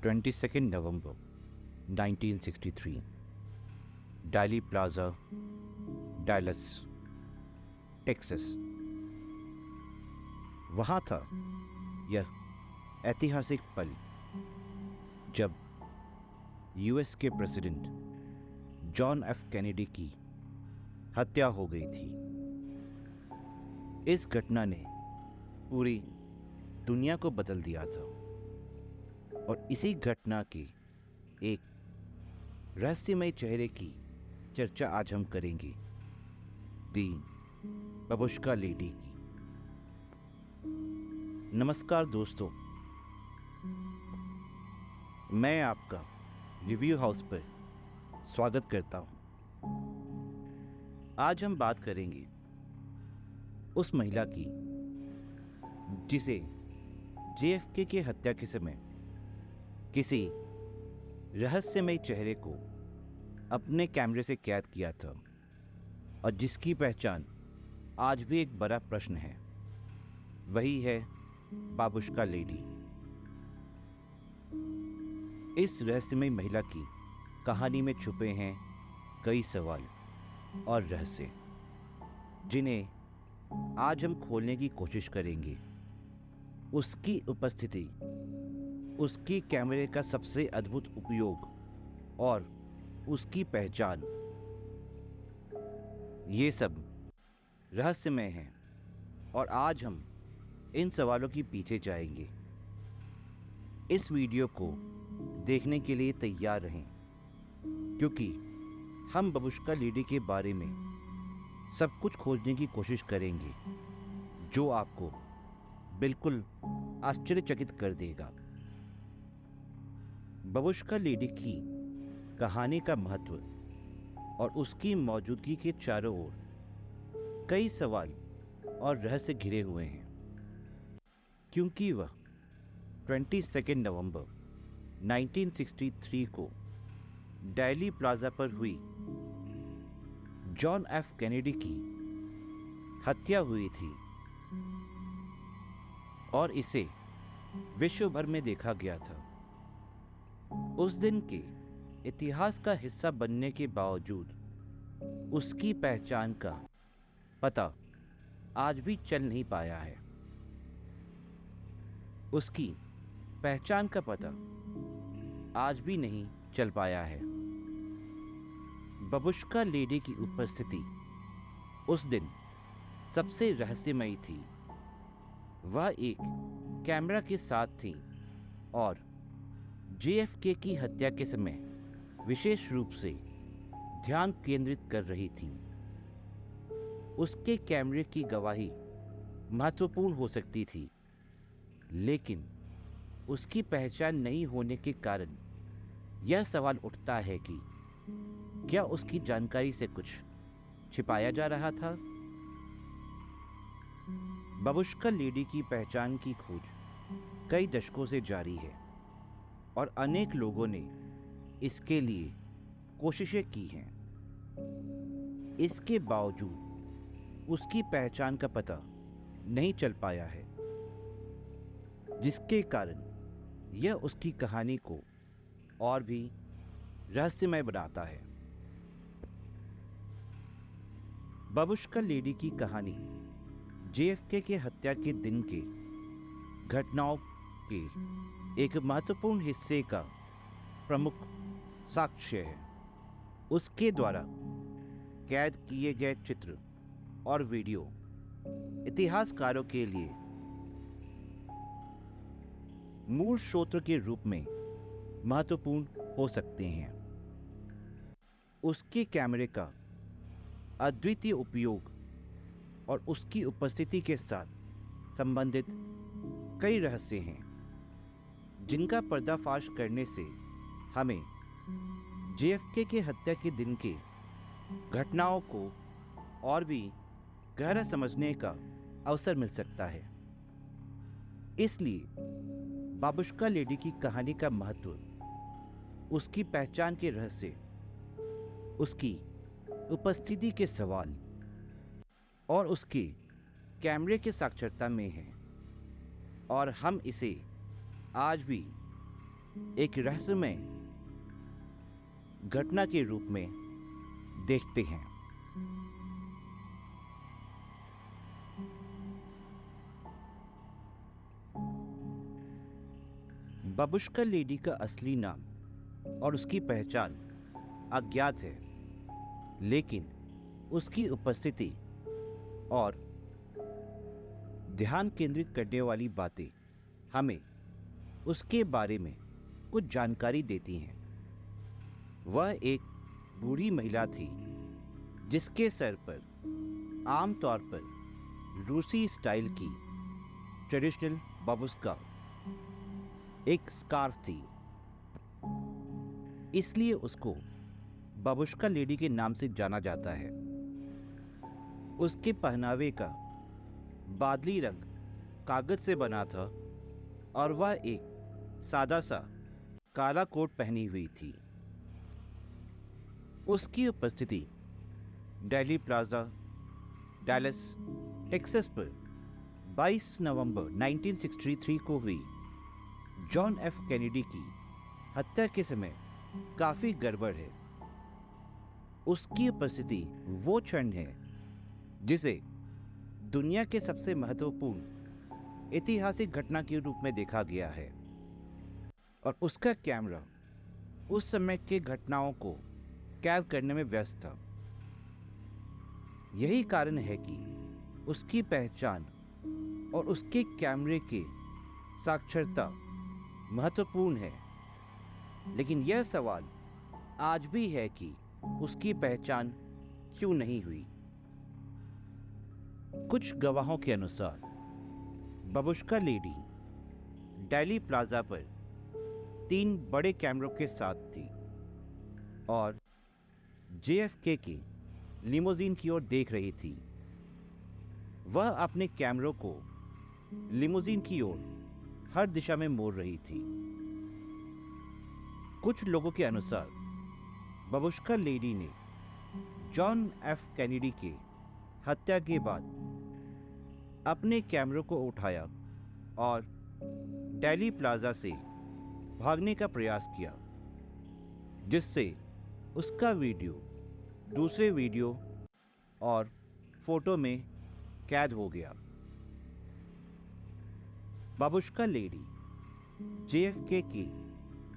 22 नवंबर 1963, डाली plaza, Dallas, Texas. वहाँ था यह ऐतिहासिक पल जब यूएस के प्रेसिडेंट जॉन एफ कैनेडी की हत्या हो गई थी। इस घटना ने पूरी दुनिया को बदल दिया था और इसी घटना के एक रहस्यमय चेहरे की चर्चा आज हम करेंगे, दी बबुश्का लेडी की। नमस्कार दोस्तों, मैं आपका रिव्यू हाउस पर स्वागत करता हूं। आज हम बात करेंगे उस महिला की जिसे जेएफके की हत्या के समय किसी रहस्यमय चेहरे को अपने कैमरे से कैद किया था और जिसकी पहचान आज भी एक बड़ा प्रश्न है। वही है बाबुश्का लेडी। इस रहस्यमय महिला की कहानी में छुपे हैं कई सवाल और रहस्य, जिन्हें आज हम खोलने की कोशिश करेंगे। उसकी उपस्थिति, उसकी कैमरे का सबसे अद्भुत उपयोग और उसकी पहचान, ये सब रहस्यमय हैं और आज हम इन सवालों के पीछे जाएंगे। इस वीडियो को देखने के लिए तैयार रहें, क्योंकि हम बबुश्का लेडी के बारे में सब कुछ खोजने की कोशिश करेंगे जो आपको बिल्कुल आश्चर्यचकित कर देगा। बबुश्का लेडी की कहानी का महत्व और उसकी मौजूदगी के चारों ओर कई सवाल और रहस्य घिरे हुए हैं, क्योंकि वह 22 नवंबर 1963 को डाली प्लाजा पर हुई जॉन एफ कैनेडी की हत्या हुई थी और इसे विश्व भर में देखा गया था। उस दिन के इतिहास का हिस्सा बनने के बावजूद उसकी पहचान का पता आज भी चल नहीं पाया है। उसकी पहचान का पता आज भी नहीं चल पाया है। बबुश्का लेडी की उपस्थिति उस दिन सबसे रहस्यमयी थी। वह एक कैमरा के साथ थी और जेएफके की हत्या के समय विशेष रूप से ध्यान केंद्रित कर रही थी। उसके कैमरे की गवाही महत्वपूर्ण हो सकती थी, लेकिन उसकी पहचान नहीं होने के कारण यह सवाल उठता है कि क्या उसकी जानकारी से कुछ छिपाया जा रहा था। बबुश्का लेडी की पहचान की खोज कई दशकों से जारी है और अनेक लोगों ने इसके लिए कोशिशें की हैं। इसके बावजूद उसकी पहचान का पता नहीं चल पाया है, जिसके कारण यह उसकी कहानी को और भी रहस्यमय बनाता है। बबुश्का लेडी की कहानी जेएफके के हत्या के दिन के घटनाओं के एक महत्वपूर्ण हिस्से का प्रमुख साक्ष्य है। उसके द्वारा कैद किए गए चित्र और वीडियो इतिहासकारों के लिए मूल स्रोत के रूप में महत्वपूर्ण हो सकते हैं। उसके कैमरे का अद्वितीय उपयोग और उसकी उपस्थिति के साथ संबंधित कई रहस्य हैं, जिनका पर्दाफाश करने से हमें जेएफके के हत्या के दिन के घटनाओं को और भी गहरा समझने का अवसर मिल सकता है। इसलिए बाबुश्का लेडी की कहानी का महत्व, उसकी पहचान के रहस्य, उसकी उपस्थिति के सवाल और उसके कैमरे के साक्षरता में है और हम इसे आज भी एक रहस्यमय घटना के रूप में देखते हैं। बाबुश्का लेडी का असली नाम और उसकी पहचान अज्ञात है, लेकिन उसकी उपस्थिति और ध्यान केंद्रित करने वाली बातें हमें उसके बारे में कुछ जानकारी देती हैं। वह एक बूढ़ी महिला थी जिसके सर पर आमतौर पर रूसी स्टाइल की ट्रेडिशनल बाबुश्का एक स्कार्फ थी, इसलिए उसको बाबुश्का लेडी के नाम से जाना जाता है। उसके पहनावे का बादली रंग कागज से बना था और वह एक सादा सा काला कोट पहनी हुई थी। उसकी उपस्थिति डेली प्लाजा, डैलस, टेक्सास पर 22 नवंबर 1963 को हुई जॉन एफ कैनेडी की हत्या के समय काफी गड़बड़ है। उसकी उपस्थिति वो क्षण है जिसे दुनिया के सबसे महत्वपूर्ण ऐतिहासिक घटना के रूप में देखा गया है, और उसका कैमरा उस समय के घटनाओं को कैद करने में व्यस्त था। यही कारण है कि उसकी पहचान और उसके कैमरे की साक्षरता महत्वपूर्ण है, लेकिन यह सवाल आज भी है कि उसकी पहचान क्यों नहीं हुई। कुछ गवाहों के अनुसार बाबुश्का लेडी डेली प्लाजा पर 3 बड़े कैमरों के साथ थी और JFK की लिमोजीन की ओर देख रही थी। वह अपने कैमरों को लिमोजीन की ओर हर दिशा में मोड़ रही थी। कुछ लोगों के अनुसार बाबुश्का लेडी ने जॉन एफ कैनेडी के हत्या के बाद अपने कैमरों को उठाया और डेली प्लाजा से भागने का प्रयास किया, जिससे उसका वीडियो दूसरे वीडियो और फोटो में कैद हो गया। बाबुश्का लेडी JFK की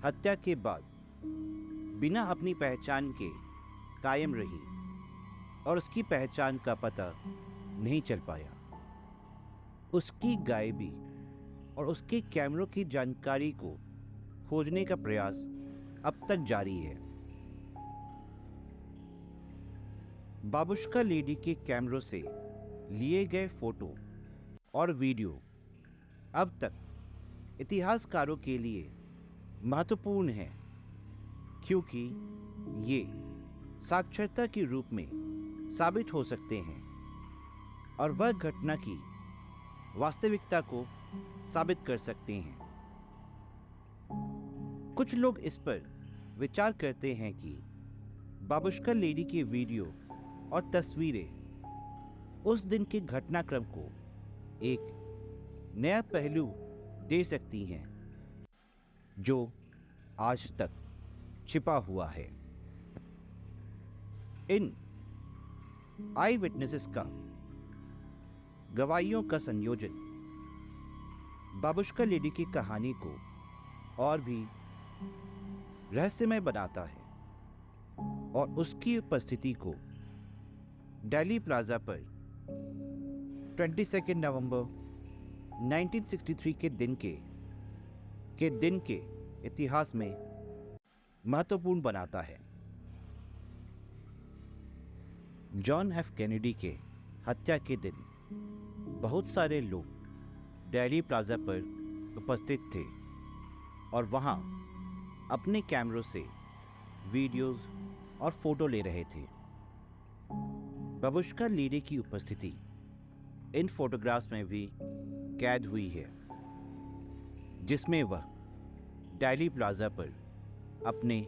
हत्या के बाद बिना अपनी पहचान के कायम रही और उसकी पहचान का पता नहीं चल पाया। उसकी गायबी और उसके कैमरों की जानकारी को खोजने का प्रयास अब तक जारी है। बाबुश्का लेडी के कैमरों से लिए गए फोटो और वीडियो अब तक इतिहासकारों के लिए महत्वपूर्ण है, क्योंकि ये साक्षरता के रूप में साबित हो सकते हैं और वह घटना की वास्तविकता को साबित कर सकते हैं। कुछ लोग इस पर विचार करते हैं कि बाबुश्का लेडी के वीडियो और तस्वीरें उस दिन के घटनाक्रम को एक नया पहलू दे सकती हैं जो आज तक छिपा हुआ है। इन आई विटनेसेस का गवाहियों का संयोजन बाबुश्का लेडी की कहानी को और भी रहस्यमय बनाता है और उसकी उपस्थिति को डेली प्लाजा पर 22 नवंबर 1963 के दिन के इतिहास में महत्वपूर्ण बनाता है। जॉन एफ कैनेडी के हत्या के दिन बहुत सारे लोग डेली प्लाजा पर उपस्थित थे और वहां अपने कैमरों से वीडियोस और फोटो ले रहे थे। बाबुश्का लेडी की उपस्थिति इन फोटोग्राफ्स में भी कैद हुई है, जिसमें वह डेली प्लाजा पर अपने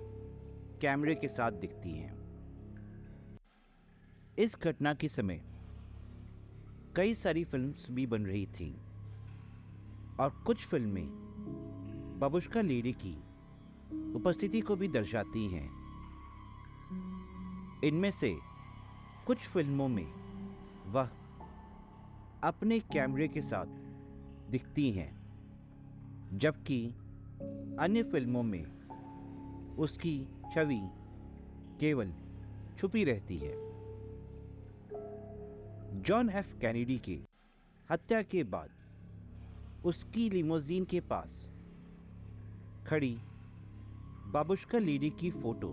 कैमरे के साथ दिखती हैं। इस घटना के समय कई सारी फिल्म्स भी बन रही थीं और कुछ फिल्में बाबुश्का लेडी की उपस्थिति को भी दर्शाती हैं। इनमें से कुछ फिल्मों में वह अपने कैमरे के साथ दिखती हैं, जबकि अन्य फिल्मों में उसकी छवि केवल छुपी रहती है। जॉन एफ कैनेडी की हत्या के बाद उसकी लिमोजीन के पास खड़ी बाबुश्का लेडी की फोटो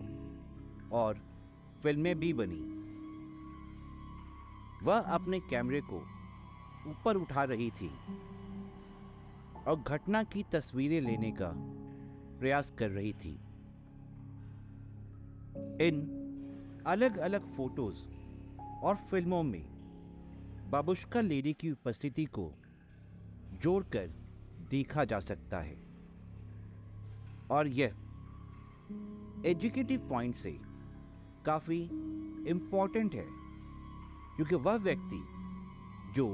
और फिल्में भी बनी। वह अपने कैमरे को ऊपर उठा रही थी और घटना की तस्वीरें लेने का प्रयास कर रही थी। इन अलग अलग फोटोज और फिल्मों में बाबुश्का लेडी की उपस्थिति को जोड़कर देखा जा सकता है और यह एजुकेटिव पॉइंट से काफी इम्पोर्टेंट है, क्योंकि वह व्यक्ति जो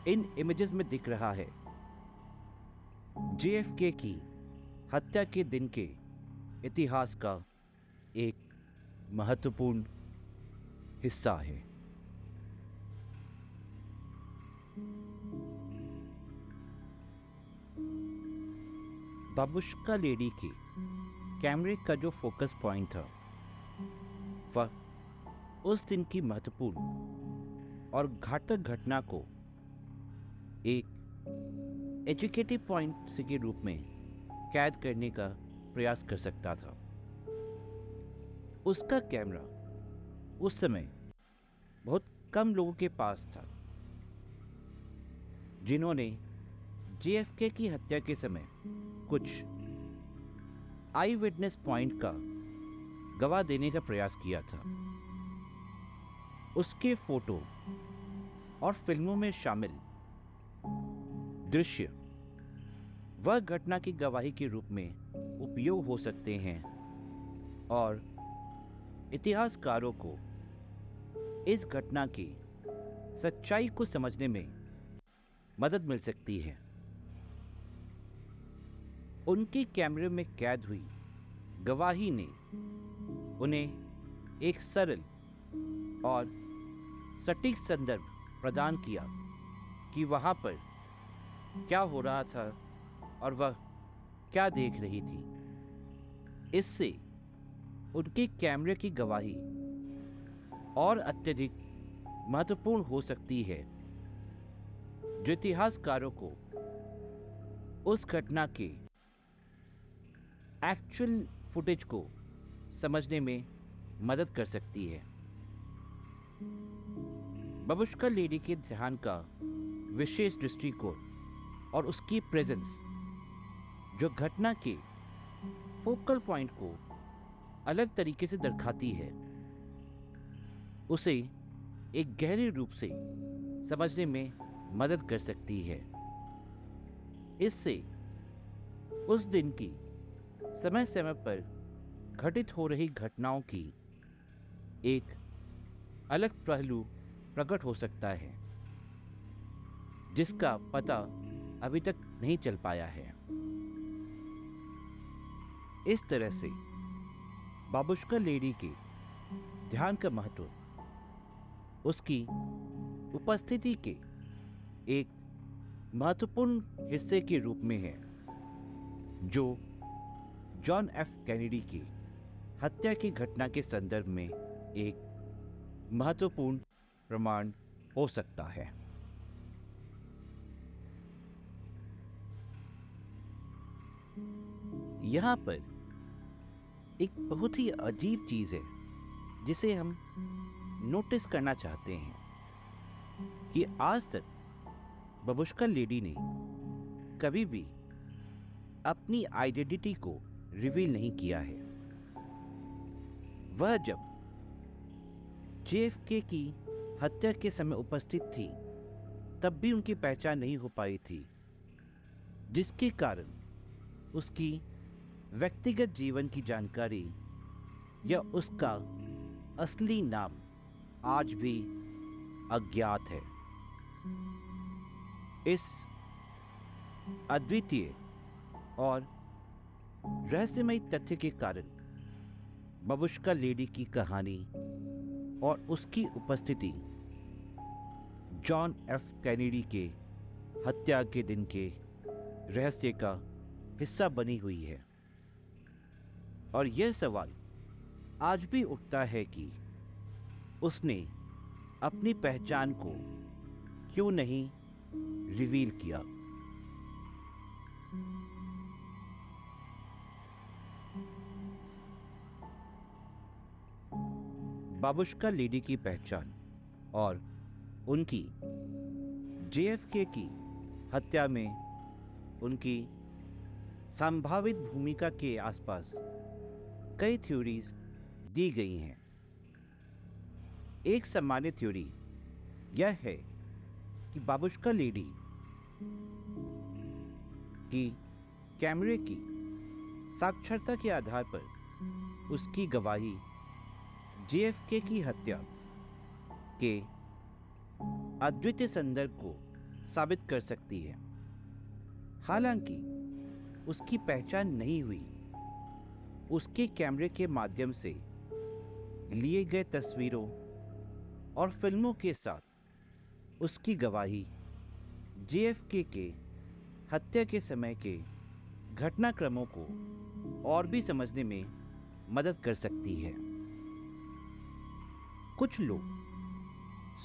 इन इमेजेस में दिख रहा है JFK की हत्या के दिन के इतिहास का एक महत्वपूर्ण हिस्सा है। बाबुश्का लेडी के कैमरे का जो फोकस पॉइंट था वह उस दिन की महत्वपूर्ण और घातक घटना को एक एजुकेटिव पॉइंट से के रूप में कैद करने का प्रयास कर सकता था। उसका कैमरा उस समय बहुत कम लोगों के पास था जिन्होंने JFK की हत्या के समय कुछ आई विटनेस पॉइंट का गवाह देने का प्रयास किया था। उसके फोटो और फिल्मों में शामिल दृश्य वह घटना की गवाही के रूप में उपयोग हो सकते हैं और इतिहासकारों को इस घटना की सच्चाई को समझने में मदद मिल सकती है। उनके कैमरे में कैद हुई गवाही ने उन्हें एक सरल और सटीक संदर्भ प्रदान किया कि वहां पर क्या हो रहा था और वह क्या देख रही थी। इससे उनके कैमरे की गवाही और अत्यधिक महत्वपूर्ण हो सकती है, जो इतिहासकारों को उस घटना के एक्चुअल फुटेज को समझने में मदद कर सकती है। बाबुश्का लेडी के ध्यान का विशेष दृष्टिकोण और उसकी प्रेजेंस जो घटना के फोकल पॉइंट को अलग तरीके से दर्शाती है, उसे एक गहरे रूप से समझने में मदद कर सकती है। इससे उस दिन की समय समय पर घटित हो रही घटनाओं की एक अलग पहलू प्रकट हो सकता है, जिसका पता अभी तक नहीं चल पाया है। इस तरह से बाबुश्का लेडी के ध्यान का महत्व उसकी उपस्थिति के एक महत्वपूर्ण हिस्से के रूप में है, जो जॉन एफ कैनेडी की हत्या की घटना के संदर्भ में एक महत्वपूर्ण प्रमाण हो सकता है। यहाँ पर एक बहुत ही अजीब चीज है जिसे हम नोटिस करना चाहते हैं कि आज तक बाबुश्का लेडी ने कभी भी अपनी आइडेंटिटी को रिवील नहीं किया है। वह जब JFK की हत्या के समय उपस्थित थी तब भी उनकी पहचान नहीं हो पाई थी, जिसके कारण उसकी व्यक्तिगत जीवन की जानकारी या उसका असली नाम आज भी अज्ञात है। इस अद्वितीय और रहस्यमयी तथ्य के कारण बबुश्का लेडी की कहानी और उसकी उपस्थिति जॉन एफ कैनेडी के हत्या के दिन के रहस्य का हिस्सा बनी हुई है। और यह सवाल आज भी उठता है कि उसने अपनी पहचान को क्यों नहीं रिवील किया। बाबुश्का लेडी की पहचान और उनकी जेएफके की हत्या में उनकी संभावित भूमिका के आसपास कई थ्योरीज दी गई हैं। एक सामान्य थ्योरी यह है कि बाबुश्का लेडी की कैमरे की साक्षरता के आधार पर उसकी गवाही जेएफके की हत्या के अद्वितीय संदर्भ को साबित कर सकती है। हालांकि उसकी पहचान नहीं हुई, उसके कैमरे के माध्यम से लिए गए तस्वीरों और फिल्मों के साथ उसकी गवाही जेएफके के हत्या के समय के घटनाक्रमों को और भी समझने में मदद कर सकती है। कुछ लोग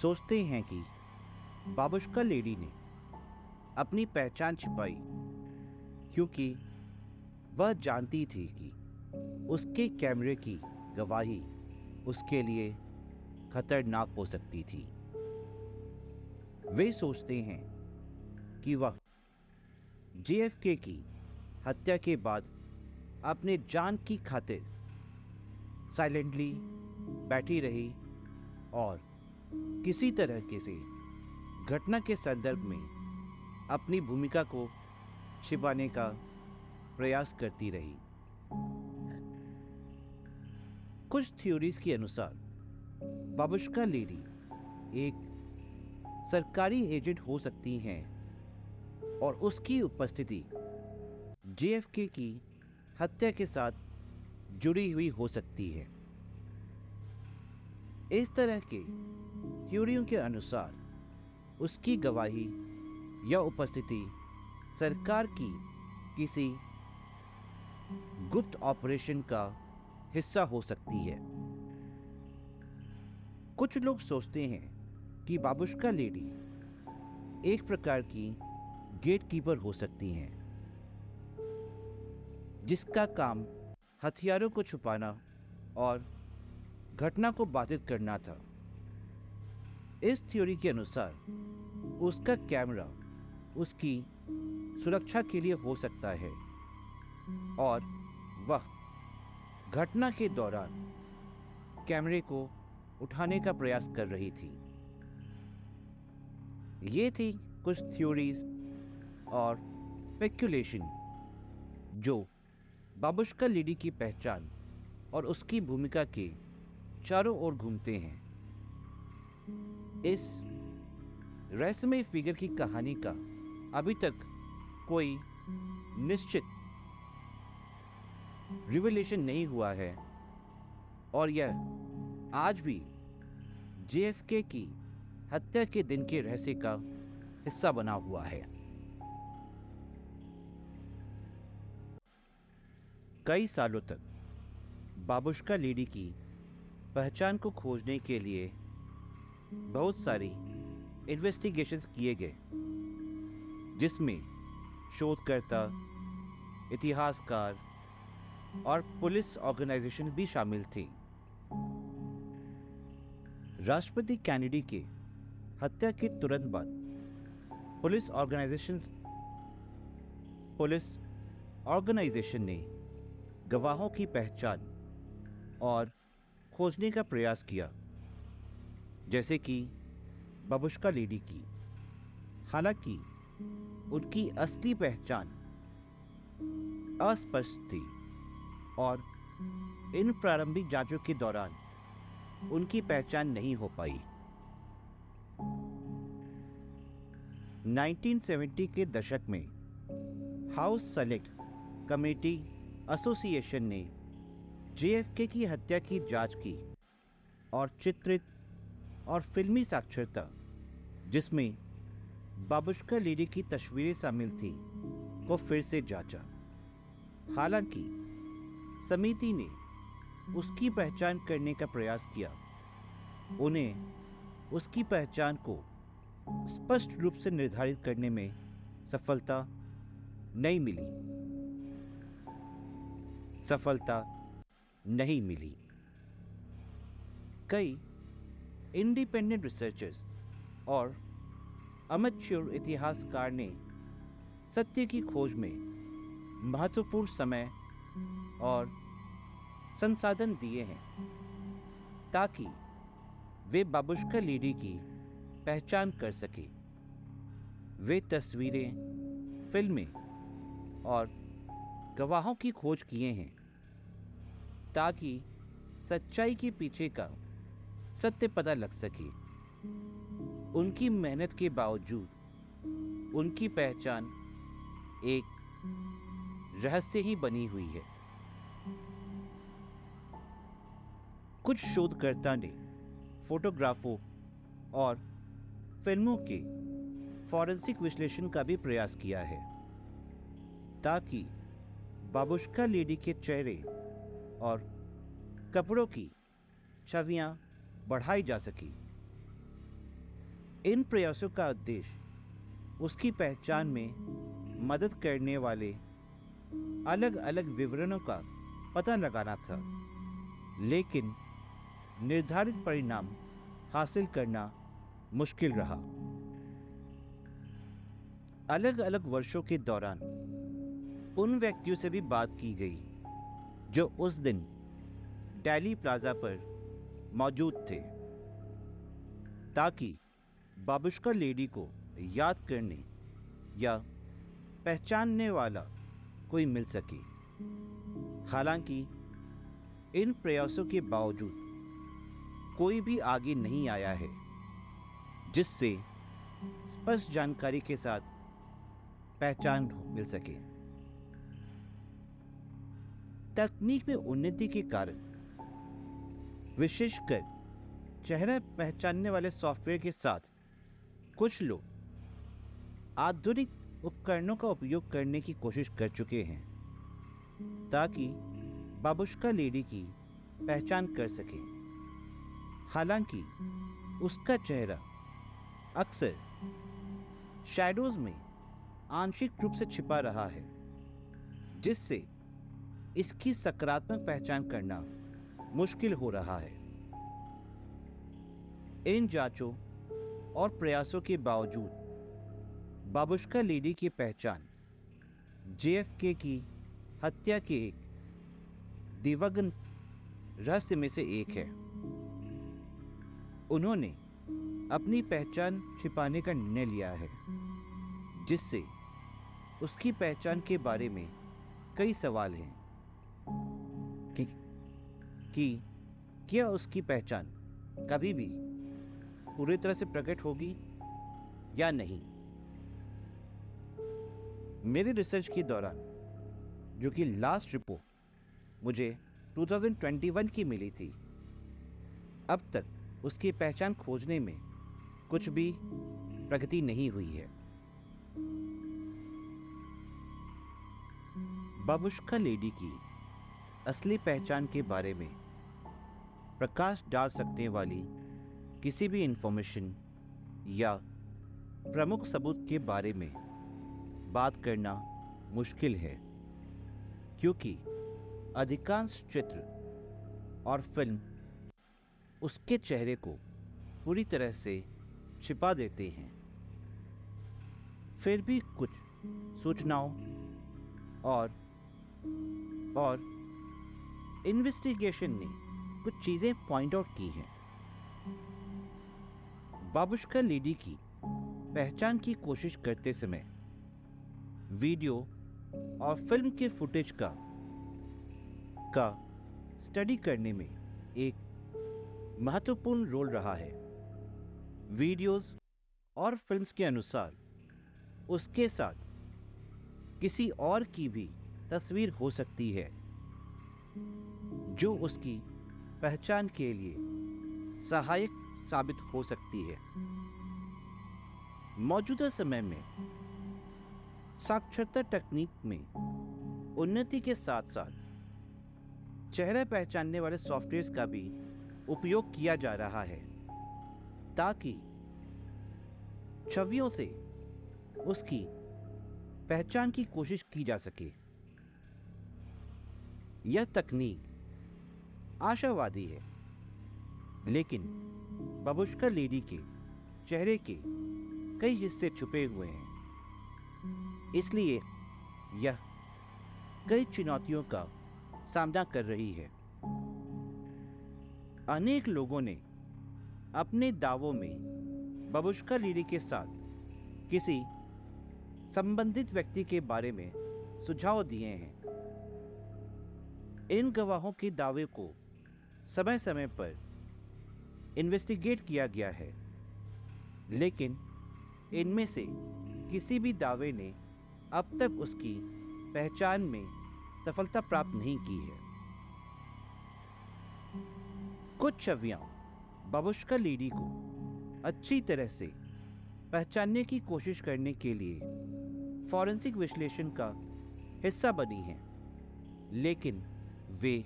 सोचते हैं कि बाबुश्का लेडी ने अपनी पहचान छिपाई क्योंकि वह जानती थी कि उसके कैमरे की गवाही उसके लिए खतरनाक हो सकती थी। वे सोचते हैं कि वह जेएफके की हत्या के बाद अपने जान की खातिर साइलेंटली बैठी रही और किसी तरह से घटना के संदर्भ में अपनी भूमिका को छिपाने का प्रयास करती रही। कुछ थ्योरीज के अनुसार बाबुश्का लेडी एक सरकारी एजेंट हो सकती हैं और उसकी उपस्थिति जेएफके की हत्या के साथ जुड़ी हुई हो सकती है। इस तरह के थ्योरियों के अनुसार उसकी गवाही या उपस्थिति सरकार की किसी गुप्त ऑपरेशन का हिस्सा हो सकती है। कुछ लोग सोचते हैं कि बाबुश्का लेडी एक प्रकार की गेटकीपर हो सकती हैं, जिसका काम हथियारों को छुपाना और घटना को बाधित करना था। इस थ्योरी के अनुसार उसका कैमरा उसकी सुरक्षा के लिए हो सकता है और वह घटना के दौरान कैमरे को उठाने का प्रयास कर रही थी। ये थी कुछ थ्योरीज और स्पेक्यूलेशन जो बाबुश्का लेडी की पहचान और उसकी भूमिका के चारों ओर घूमते हैं। इस रहस्यमय फिगर की कहानी का अभी तक कोई निश्चित रिवीलेशन नहीं हुआ है और यह आज भी जेएफके की हत्या के दिन के रहस्य का हिस्सा बना हुआ है। कई सालों तक बाबुश्का लेडी की पहचान को खोजने के लिए बहुत सारी इन्वेस्टिगेशंस किए गए, जिसमें शोधकर्ता, इतिहासकार और पुलिस ऑर्गेनाइजेशन भी शामिल थे। राष्ट्रपति कैनेडी के हत्या के तुरंत बाद पुलिस ऑर्गेनाइजेशन ने गवाहों की पहचान और खोजने का प्रयास किया, जैसे कि बाबुश्का लेडी की। हालांकि उनकी असली पहचान अस्पष्ट थी और इन प्रारंभिक जांचों के दौरान उनकी पहचान नहीं हो पाई। 1970 के दशक में हाउस सेलेक्ट कमेटी एसोसिएशन ने JFK की हत्या की जांच की और चित्रित और फिल्मी साक्षरता, जिसमें बाबुश्का लेडी की तस्वीरें शामिल थी, को फिर से जांचा। हालांकि समिति ने उसकी पहचान करने का प्रयास किया, उन्हें उसकी पहचान को स्पष्ट रूप से निर्धारित करने में सफलता नहीं मिली। कई इंडिपेंडेंट रिसर्चर्स और अमेच्योर इतिहासकार ने सत्य की खोज में महत्वपूर्ण समय और संसाधन दिए हैं ताकि वे बाबुश्का लेडी की पहचान कर सके। वे तस्वीरें, फिल्में और गवाहों की खोज किए हैं ताकि सच्चाई के पीछे का सत्य पता लग सके। उनकी मेहनत के बावजूद उनकी पहचान एक रहस्य ही बनी हुई है। कुछ शोधकर्ता ने फोटोग्राफों और फिल्मों के फॉरेंसिक विश्लेषण का भी प्रयास किया है ताकि बाबुश्का लेडी के चेहरे और कपड़ों की छवियां बढ़ाई जा सकी। इन प्रयासों का उद्देश्य उसकी पहचान में मदद करने वाले अलग अलग विवरणों का पता लगाना था, लेकिन निर्धारित परिणाम हासिल करना मुश्किल रहा। अलग अलग वर्षों के दौरान उन व्यक्तियों से भी बात की गई जो उस दिन डेली प्लाजा पर मौजूद थे, ताकि बाबुश्का लेडी को याद करने या पहचानने वाला कोई मिल सके। हालांकि इन प्रयासों के बावजूद कोई भी आगे नहीं आया है जिससे स्पष्ट जानकारी के साथ पहचान मिल सके। तकनीक में उन्नति के कारण, विशेषकर चेहरा पहचानने वाले सॉफ्टवेयर के साथ, कुछ लोग आधुनिक उपकरणों का उपयोग करने की कोशिश कर चुके हैं ताकि बाबुश्का लेडी की पहचान कर सके। हालांकि उसका चेहरा अक्सर शैडोज में आंशिक रूप से छिपा रहा है, जिससे इसकी सकारात्मक पहचान करना मुश्किल हो रहा है। इन जांचों और प्रयासों के बावजूद बाबुश्का लेडी की पहचान JFK की हत्या के एक दिवंगत रहस्य में से एक है। उन्होंने अपनी पहचान छिपाने का निर्णय लिया है, जिससे उसकी पहचान के बारे में कई सवाल हैं कि क्या उसकी पहचान कभी भी पूरी तरह से प्रकट होगी या नहीं। मेरे रिसर्च के दौरान, जो कि लास्ट रिपोर्ट मुझे 2021 की मिली थी, अब तक उसकी पहचान खोजने में कुछ भी प्रगति नहीं हुई है। बाबुश्का लेडी की असली पहचान के बारे में प्रकाश डाल सकने वाली किसी भी इंफॉर्मेशन या प्रमुख सबूत के बारे में बात करना मुश्किल है, क्योंकि अधिकांश चित्र और फिल्म उसके चेहरे को पूरी तरह से छिपा देते हैं। फिर भी कुछ सूचनाओं और इन्वेस्टिगेशन ने कुछ चीजें पॉइंट आउट की हैं। बाबुश्का लेडी की पहचान की कोशिश करते समय वीडियो और फिल्म के फुटेज का स्टडी करने में एक महत्वपूर्ण रोल रहा है। वीडियोस और फिल्म्स के अनुसार उसके साथ किसी और की भी तस्वीर हो सकती है जो उसकी पहचान के लिए सहायक साबित हो सकती है। मौजूदा समय में साक्षरता तकनीक में उन्नति के साथ साथ चेहरा पहचानने वाले सॉफ्टवेयर्स का भी उपयोग किया जा रहा है ताकि छवियों से उसकी पहचान की कोशिश की जा सके। यह तकनीक आशावादी है, लेकिन बाबुश्का लेडी के चेहरे के कई हिस्से छुपे हुए हैं, इसलिए यह कई चुनौतियों का सामना कर रही है। अनेक लोगों ने अपने दावों में बाबुश्का लेडी के साथ किसी संबंधित व्यक्ति के बारे में सुझाव दिए हैं। इन गवाहों के दावे को समय समय पर इन्वेस्टिगेट किया गया है, लेकिन इनमें से किसी भी दावे ने अब तक उसकी पहचान में सफलता प्राप्त नहीं की है। कुछ छवियां बाबुश्का लेडी को अच्छी तरह से पहचानने की कोशिश करने के लिए फॉरेंसिक विश्लेषण का हिस्सा बनी हैं, लेकिन वे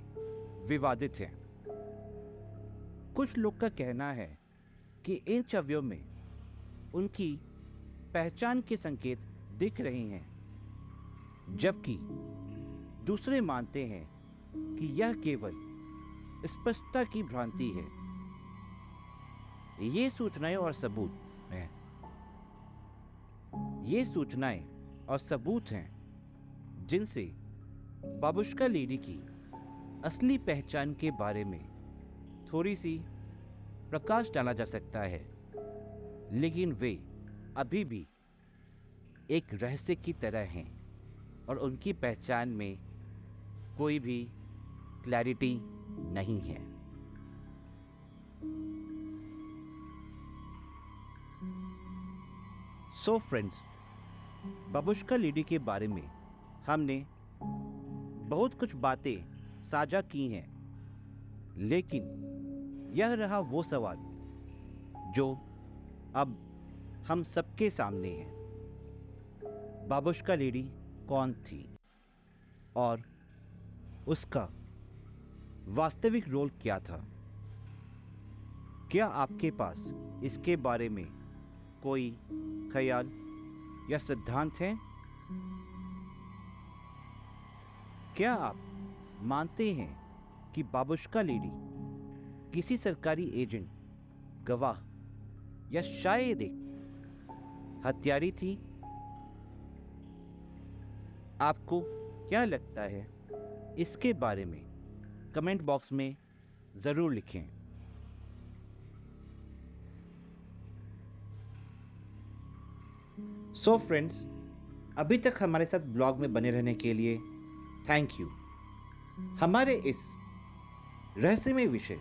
विवादित हैं। कुछ लोग का कहना है कि इन छवियों में उनकी पहचान के संकेत दिख रहे हैं, जबकि दूसरे मानते हैं कि यह केवल स्पष्टता की भ्रांति है। ये सूचनाएं और सबूत हैं जिनसे बाबुश्का लेडी की असली पहचान के बारे में थोड़ी सी प्रकाश डाला जा सकता है, लेकिन वे अभी भी एक रहस्य की तरह हैं और उनकी पहचान में कोई भी क्लैरिटी नहीं है। सो फ्रेंड्स, बाबुश्का लेडी के बारे में हमने बहुत कुछ बातें साझा की हैं, लेकिन यह रहा वो सवाल जो अब हम सबके सामने है। बाबुश्का लेडी कौन थी और उसका वास्तविक रोल क्या था? क्या आपके पास इसके बारे में कोई ख्याल या सिद्धांत हैं? क्या आप मानते हैं कि बाबुश्का लेडी किसी सरकारी एजेंट, गवाह या शायद एक हत्यारी थी? आपको क्या लगता है इसके बारे में कमेंट बॉक्स में ज़रूर लिखें। सो फ्रेंड्स, अभी तक हमारे साथ ब्लॉग में बने रहने के लिए थैंक यू। हमारे इस रहस्यमय विषय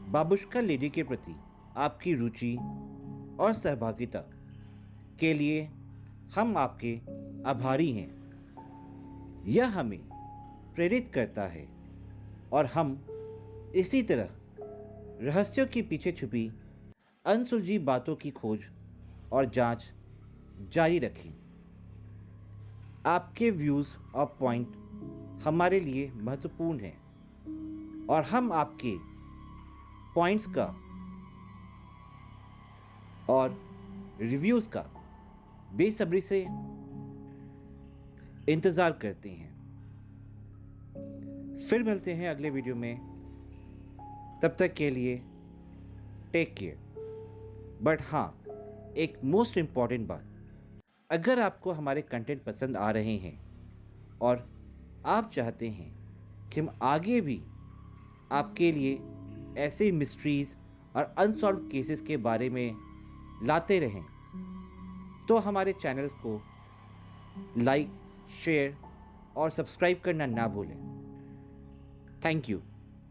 बाबुश्का लेडी के प्रति आपकी रुचि और सहभागिता के लिए हम आपके आभारी हैं। यह हमें प्रेरित करता है और हम इसी तरह रहस्यों के पीछे छुपी अनसुलझी बातों की खोज और जांच जारी रखें। आपके व्यूज़ और पॉइंट हमारे लिए महत्वपूर्ण हैं और हम आपके पॉइंट्स का और रिव्यूज़ का बेसब्री से इंतज़ार करते हैं। फिर मिलते हैं अगले वीडियो में, तब तक के लिए टेक केयर। बट हाँ, एक मोस्ट इम्पॉर्टेंट बात, अगर आपको हमारे कंटेंट पसंद आ रहे हैं और आप चाहते हैं कि हम आगे भी आपके लिए ऐसे मिस्ट्रीज़ और अनसॉल्व केसेस के बारे में लाते रहें, तो हमारे चैनल्स को लाइक, शेयर और सब्सक्राइब करना ना भूलें। Thank you.